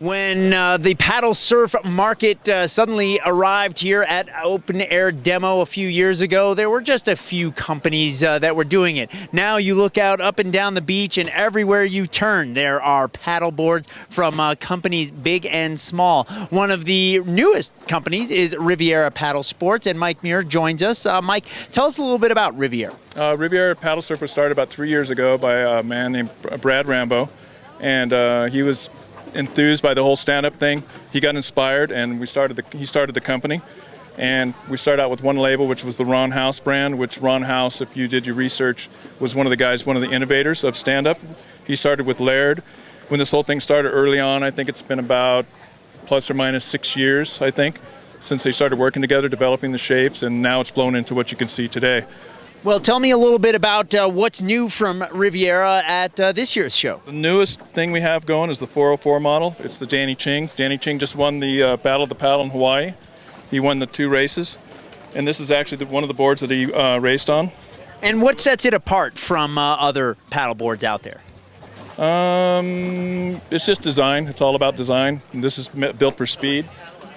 When the paddle surf market suddenly arrived here at Open Air Demo a few years ago, there were just a few companies that were doing it. Now you look out up and down the beach, and everywhere you turn, there are paddle boards from companies big and small. One of the newest companies is Riviera PaddleSurf, and Mike Muir joins us. Mike, tell us a little bit about Riviera. Riviera PaddleSurf was started about 3 years ago by a man named Brad Rambo, and he was enthused by the whole stand-up thing. He got inspired, and he started the company. And we started out with one label, which was the Ron House brand, which Ron House, if you did your research, was one of the innovators of stand-up. He started with Laird. When this whole thing started early on, I think it's been about plus or minus 6 years, I think, since they started working together, developing the shapes, and now it's blown into what you can see today. Well, tell me a little bit about what's new from Riviera at this year's show. The newest thing we have going is the 404 model. It's the Danny Ching. Danny Ching just won the Battle of the Paddle in Hawaii. He won the 2 races, and this is actually one of the boards that he raced on. And what sets it apart from other paddle boards out there? It's just design. It's all about design. And this is built for speed.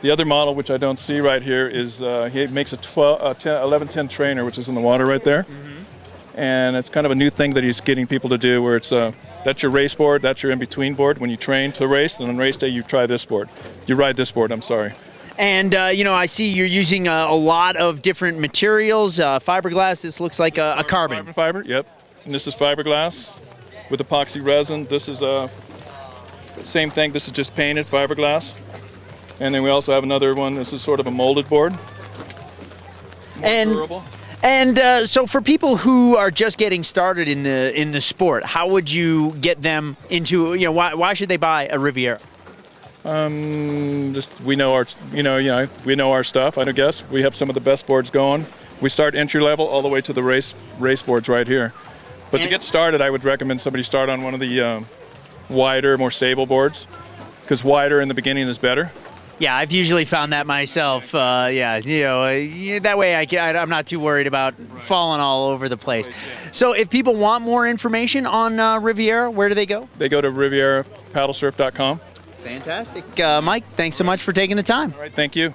The other model, which I don't see right here, is he makes a 1110 trainer, which is in the water right there. Mm-hmm. And it's kind of a new thing that he's getting people to do, where it's that's your race board, that's your in-between board when you train to race, and on race day you try this board. You ride this board, I'm sorry. And, I see you're using a lot of different materials, fiberglass. This looks like a carbon. Fiber, yep. And this is fiberglass with epoxy resin. This is same thing. This is just painted fiberglass. And then we also have another one. This is sort of a molded board. More durable. And so for people who are just getting started in the sport, how would you get them into, why should they buy a Riviera? Just we know our, we know our stuff. I guess we have some of the best boards going. We start entry level all the way to the race boards right here. But to get started, I would recommend somebody start on one of the wider, more stable boards, because wider in the beginning is better. Yeah, I've usually found that myself. That way I'm not too worried about falling all over the place. So if people want more information on Riviera, where do they go? They go to RivieraPaddleSurf.com. Fantastic. Mike, thanks so much for taking the time. All right, thank you.